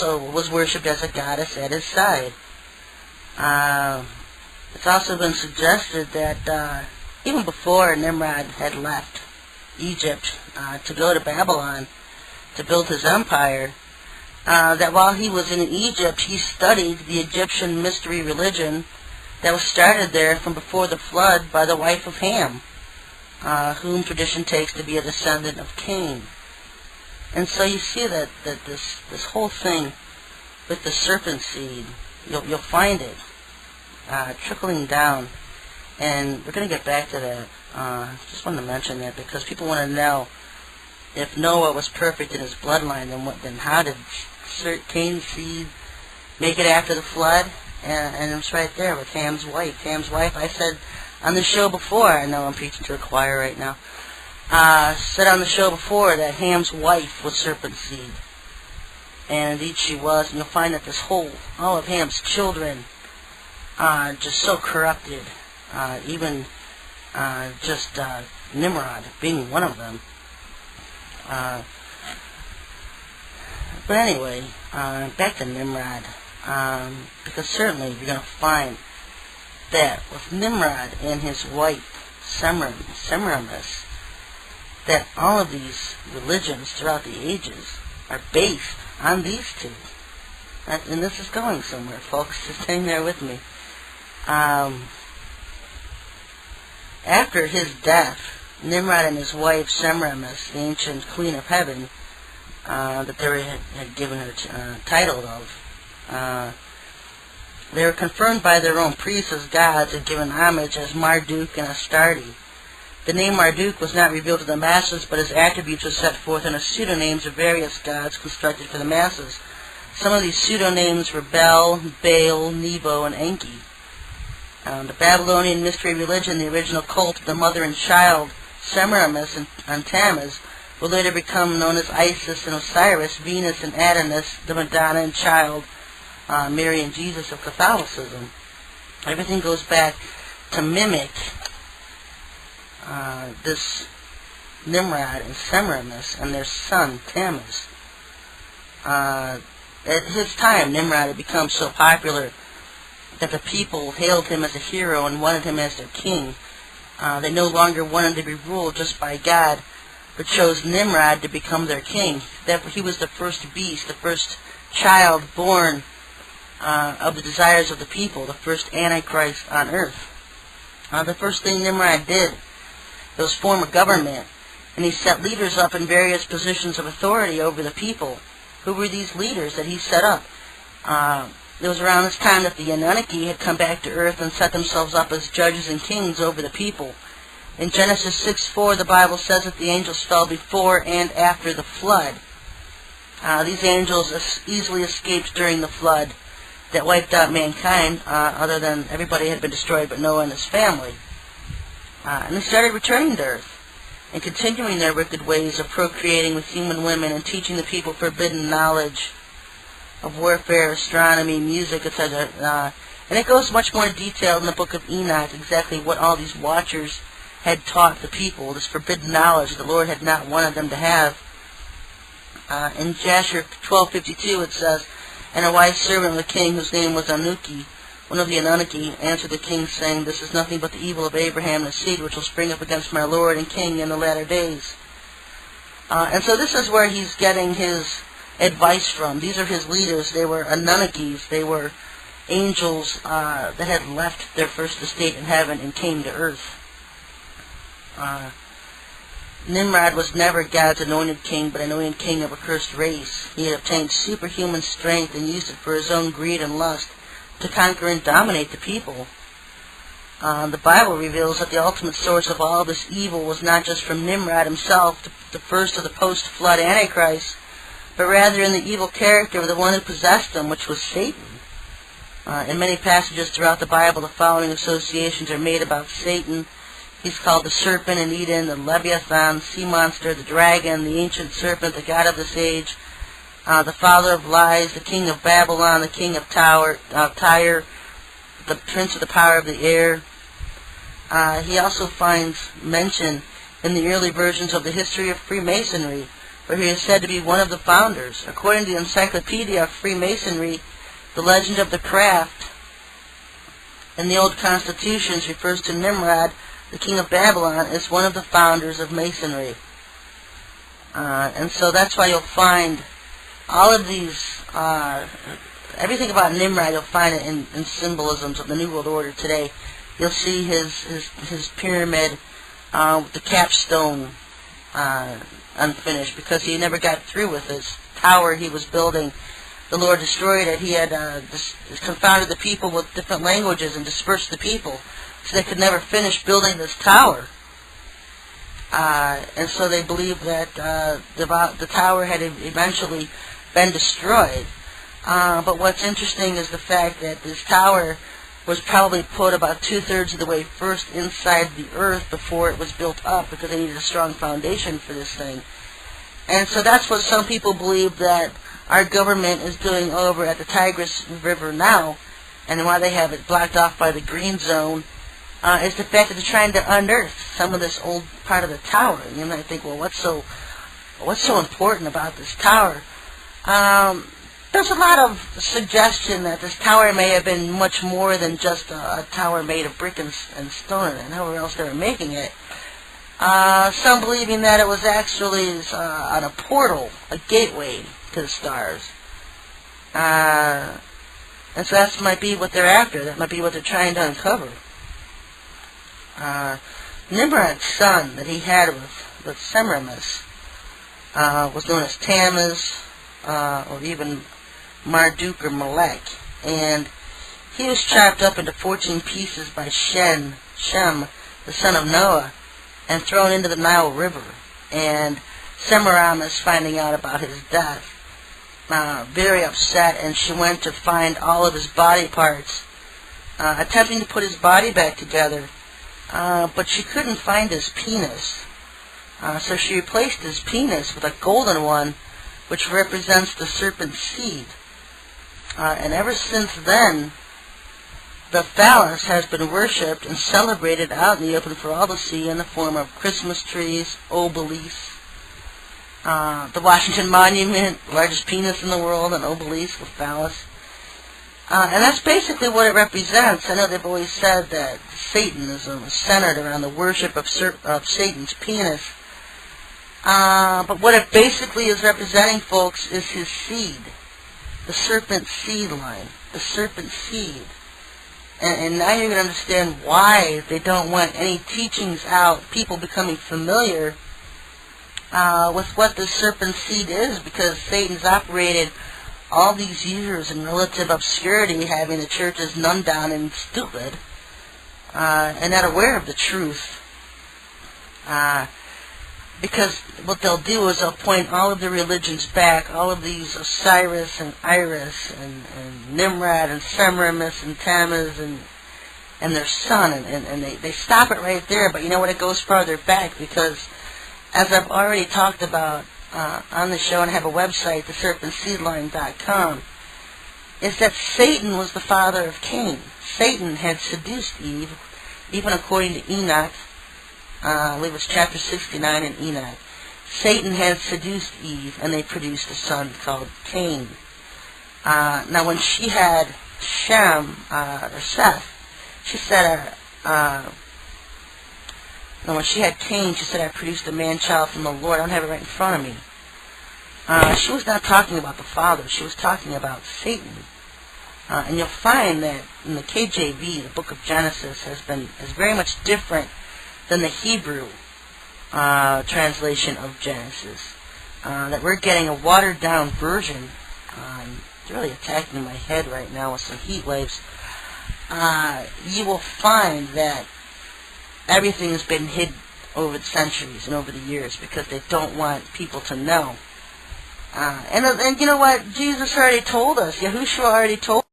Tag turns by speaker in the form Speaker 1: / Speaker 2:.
Speaker 1: also was worshipped as a goddess at his side. It's also been suggested that even before Nimrod had left Egypt to go to Babylon to build his empire, that while he was in Egypt, he studied the Egyptian mystery religion that was started there from before the flood by the wife of Ham, whom tradition takes to be a descendant of Cain. And so you see that this whole thing with the serpent seed, you'll find it trickling down. And we're going to get back to that. Just wanted to mention that because people want to know if Noah was perfect in his bloodline, then how did Cain's seed make it after the flood? And it's right there with Ham's wife. Ham's wife, I said on the show before, I know I'm preaching to a choir right now, said on the show before that Ham's wife was serpent seed. And indeed she was. And you'll find that all of Ham's children, just so corrupted. Even just Nimrod being one of them. But anyway, back to Nimrod. Because certainly you're going to find that with Nimrod and his wife, Semiramis, that all of these religions throughout the ages are based on these two. And this is going somewhere, folks. Just hang there with me. After his death, Nimrod and his wife Semiramis, the ancient queen of heaven, that they had given her title of, they were confirmed by their own priests as gods and given homage as Marduk and Astarte. The name Marduk was not revealed to the masses, but his attributes were set forth in the pseudonames of various gods constructed for the masses. Some of these pseudonames were Bel, Baal, Nebo, and Enki. The Babylonian mystery religion, the original cult of the mother and child, Semiramis and Tammuz, will later become known as Isis and Osiris, Venus and Adonis, the Madonna and child, Mary and Jesus of Catholicism. Everything goes back to mimic this Nimrod and Semiramis and their son Tammuz. At his time, Nimrod had become so popular that the people hailed him as a hero and wanted him as their king. They no longer wanted to be ruled just by God, but chose Nimrod to become their king. That he was the first beast, the first child born of the desires of the people, the first Antichrist on earth. The first thing Nimrod did was form a government, and he set leaders up in various positions of authority over the people. Who were these leaders that he set up? It was around this time that the Anunnaki had come back to earth and set themselves up as judges and kings over the people. In Genesis 6:4, the Bible says that the angels fell before and after the flood. These angels easily escaped during the flood that wiped out mankind, other than everybody had been destroyed but Noah and his family. And they started returning to earth and continuing their wicked ways of procreating with human women and teaching the people forbidden knowledge of warfare, astronomy, music, etc. And it goes much more detailed in the book of Enoch, exactly what all these watchers had taught the people, this forbidden knowledge the Lord had not wanted them to have. In Jasher 12:52 it says, "And a wise servant of the king, whose name was Anuki, one of the Anunnaki, answered the king, saying, This is nothing but the evil of Abraham and the seed which will spring up against my Lord and king in the latter days." And so this is where he's getting his advice from. These are his leaders. They were Anunnakis. They were angels that had left their first estate in heaven and came to earth. Nimrod was never God's anointed king, but anointed king of a cursed race. He had obtained superhuman strength and used it for his own greed and lust to conquer and dominate the people. The Bible reveals that the ultimate source of all this evil was not just from Nimrod himself, the first of the post-flood Antichrist, but rather in the evil character of the one who possessed him, which was Satan. In many passages throughout the Bible, the following associations are made about Satan. He's called the Serpent in Eden, the Leviathan, the sea monster, the dragon, the ancient serpent, the god of this age, the father of lies, the king of Babylon, the king of Tyre, the prince of the power of the air. He also finds mention in the early versions of the history of Freemasonry, for he is said to be one of the founders. According to the Encyclopedia of Freemasonry, the legend of the craft in the old constitutions refers to Nimrod, the king of Babylon, as one of the founders of Masonry. And so that's why you'll find all of these, everything about Nimrod, you'll find it in symbolisms of the New World Order today. You'll see his pyramid with the capstone unfinished because he never got through with his tower he was building. The Lord destroyed it. He had confounded the people with different languages and dispersed the people, so they could never finish building this tower. And so they believed that the tower had eventually been destroyed. But what's interesting is the fact that this tower was probably put about 2/3 of the way first inside the earth before it was built up, because they needed a strong foundation for this thing. And so that's what some people believe that our government is doing over at the Tigris River now, and why they have it blocked off by the green zone, is the fact that they're trying to unearth some of this old part of the tower. And you might think, well, what's so important about this tower? There's a lot of suggestion that this tower may have been much more than just a tower made of brick and stone, and however else they were making it. Some believing that it was actually on a portal, a gateway to the stars. And so that might be what they're after. That might be what they're trying to uncover. Nimrod's son that he had with Semiramis was known as Tammuz, or even Marduk or Malek, and he was chopped up into 14 pieces by Shem, the son of Noah, and thrown into the Nile River. And Semiramis, finding out about his death, very upset, and she went to find all of his body parts, attempting to put his body back together, but she couldn't find his penis. So she replaced his penis with a golden one, which represents the serpent's seed. And ever since then, the phallus has been worshipped and celebrated out in the open for all to see in the form of Christmas trees, obelisks, the Washington Monument, largest penis in the world, an obelisk with phallus. And that's basically what it represents. I know they've always said that Satanism is centered around the worship of Satan's penis. But what it basically is representing, folks, is his seed. The serpent seed line. The serpent seed. And now you're going to understand why they don't want any teachings out, people becoming familiar with what the serpent seed is, because Satan's operated all these years in relative obscurity, having the churches numbed down and stupid, and not aware of the truth. Because what they'll do is they'll point all of the religions back, all of these Osiris and Iris and Nimrod and Semiramis and Tammuz and their son, and they stop it right there. But you know what, it goes farther back, because as I've already talked about on the show, and I have a website, theserpentseedline.com, is that Satan was the father of Cain. Satan had seduced Eve, even according to Enoch. I believe it's chapter 69 in Enoch. Satan had seduced Eve, and they produced a son called Cain. Now, when she had or Seth, she said, when she had Cain, she said, I produced a man-child from the Lord. I don't have it right in front of me. She was not talking about the Father. She was talking about Satan. And you'll find that in the KJV, the book of Genesis is very much different than the Hebrew translation of Genesis. That we're getting a watered-down version. It's really attacking my head right now with some heat waves. You will find that everything has been hid over the centuries and over the years, because they don't want people to know. And you know what? Jesus already told us. Yahushua already told